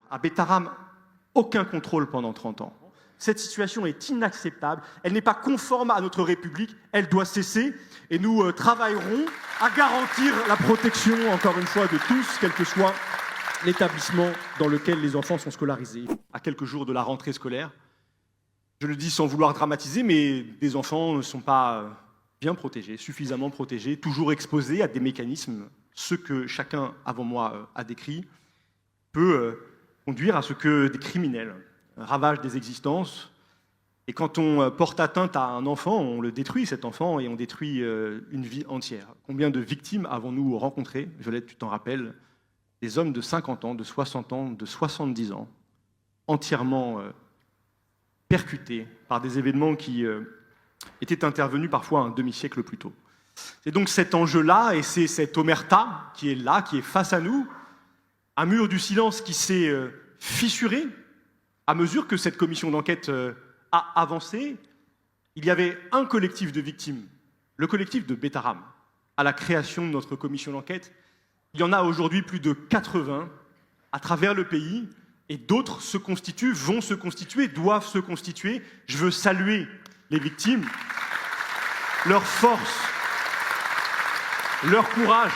À Bétarame, aucun contrôle pendant 30 ans. Cette situation est inacceptable, elle n'est pas conforme à notre République, elle doit cesser et nous travaillerons à garantir la protection, encore une fois, de tous, quel que soit l'établissement dans lequel les enfants sont scolarisés. À quelques jours de la rentrée scolaire, je le dis sans vouloir dramatiser, mais des enfants ne sont pas bien protégés, suffisamment protégés, toujours exposés à des mécanismes, ce que chacun avant moi a décrit, peut conduire à ce que des criminels ravagent des existences. Et quand on porte atteinte à un enfant, on le détruit, cet enfant, et on détruit une vie entière. Combien de victimes avons-nous rencontrées? Violette, tu t'en rappelles, des hommes de 50 ans, de 60 ans, de 70 ans, entièrement percutés par des événements qui étaient intervenus parfois un demi-siècle plus tôt. C'est donc cet enjeu-là, et c'est cette omerta qui est là, qui est face à nous, un mur du silence qui s'est fissuré à mesure que cette commission d'enquête a avancé. Il y avait un collectif de victimes, le collectif de Bétarame, à la création de notre commission d'enquête. Il y en a aujourd'hui plus de 80 à travers le pays, et d'autres se constituent, vont se constituer, doivent se constituer. Je veux saluer les victimes, leur force, leur courage,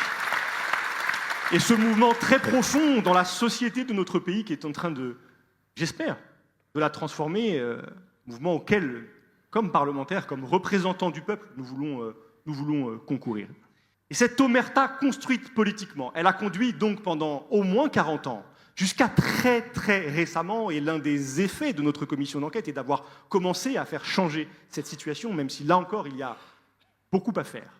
et ce mouvement très profond dans la société de notre pays qui est en train de, j'espère, de la transformer, mouvement auquel, comme parlementaires, comme représentants du peuple, nous voulons concourir. Et cette omerta construite politiquement, elle a conduit donc pendant au moins 40 ans, jusqu'à très très récemment, et l'un des effets de notre commission d'enquête est d'avoir commencé à faire changer cette situation, même si là encore il y a beaucoup à faire.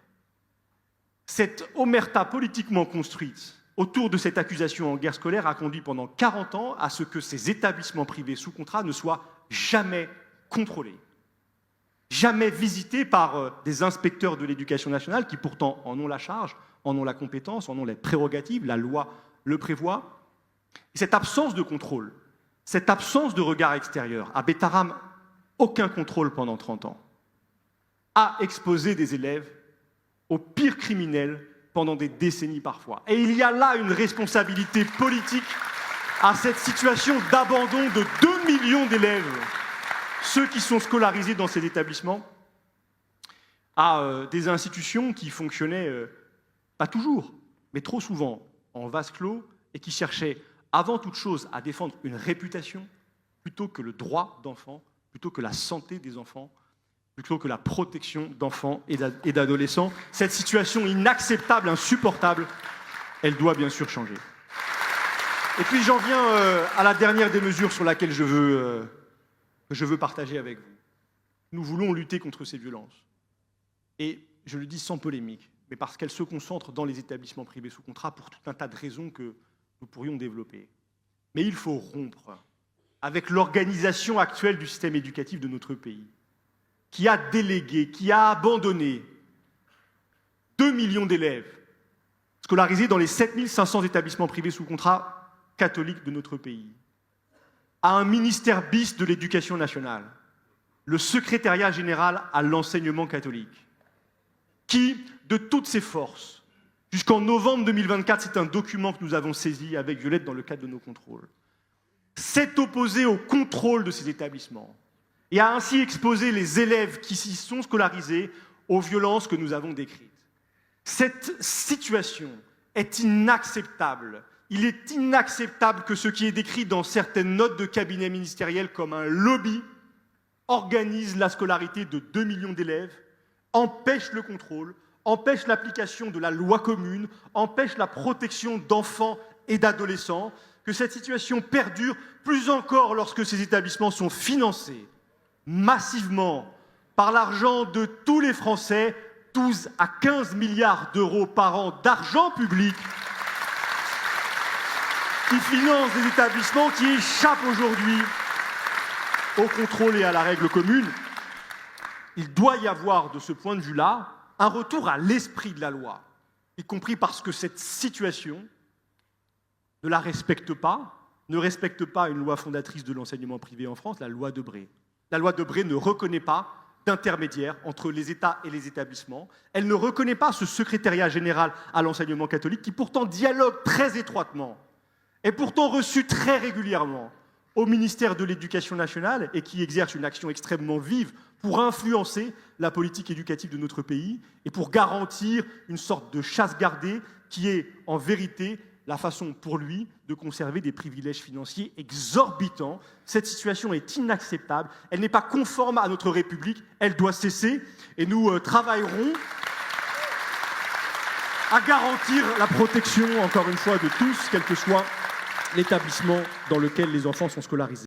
Cette omerta politiquement construite autour de cette accusation en guerre scolaire a conduit pendant 40 ans à ce que ces établissements privés sous contrat ne soient jamais contrôlés, jamais visités par des inspecteurs de l'éducation nationale qui pourtant en ont la charge, en ont la compétence, en ont les prérogatives, la loi le prévoit. Et cette absence de contrôle, cette absence de regard extérieur, à Bétarame, aucun contrôle pendant 30 ans, a exposé des élèves aux pires criminels pendant des décennies parfois. Et il y a là une responsabilité politique à cette situation d'abandon de 2 millions d'élèves, ceux qui sont scolarisés dans ces établissements, à des institutions qui fonctionnaient, pas toujours, mais trop souvent, en vase clos, et qui cherchaient avant toute chose à défendre une réputation, plutôt que le droit d'enfant, plutôt que la santé des enfants, plutôt que la protection d'enfants et d'adolescents. Cette situation inacceptable, insupportable, elle doit bien sûr changer. Et puis j'en viens à la dernière des mesures sur laquelle je veux partager avec vous. Nous voulons lutter contre ces violences. Et je le dis sans polémique, mais parce qu'elles se concentrent dans les établissements privés sous contrat pour tout un tas de raisons que nous pourrions développer. Mais il faut rompre avec l'organisation actuelle du système éducatif de notre pays, qui a délégué, qui a abandonné 2 millions d'élèves scolarisés dans les 7500 établissements privés sous contrat catholiques de notre pays, à un ministère bis de l'Éducation nationale, le secrétariat général à l'enseignement catholique, qui, de toutes ses forces, jusqu'en novembre 2024, c'est un document que nous avons saisi avec Violette dans le cadre de nos contrôles, s'est opposé au contrôle de ces établissements, et a ainsi exposé les élèves qui s'y sont scolarisés aux violences que nous avons décrites. Cette situation est inacceptable. Il est inacceptable que ce qui est décrit dans certaines notes de cabinet ministériel comme un lobby organise la scolarité de 2 millions d'élèves, empêche le contrôle, empêche l'application de la loi commune, empêche la protection d'enfants et d'adolescents, que cette situation perdure plus encore lorsque ces établissements sont financés massivement par l'argent de tous les Français, 12 à 15 milliards d'euros par an d'argent public qui finance des établissements qui échappent aujourd'hui au contrôle et à la règle commune. Il doit y avoir, de ce point de vue-là, un retour à l'esprit de la loi, y compris parce que cette situation ne la respecte pas, ne respecte pas une loi fondatrice de l'enseignement privé en France, la loi Debré. La loi Debré ne reconnaît pas d'intermédiaire entre les États et les établissements. Elle ne reconnaît pas ce secrétariat général à l'enseignement catholique qui pourtant dialogue très étroitement est pourtant reçu très régulièrement au ministère de l'Éducation nationale et qui exerce une action extrêmement vive pour influencer la politique éducative de notre pays et pour garantir une sorte de chasse gardée qui est en vérité la façon pour lui de conserver des privilèges financiers exorbitants. Cette situation est inacceptable, elle n'est pas conforme à notre République, elle doit cesser et nous travaillerons à garantir la protection, encore une fois, de tous, quel que soit l'établissement dans lequel les enfants sont scolarisés.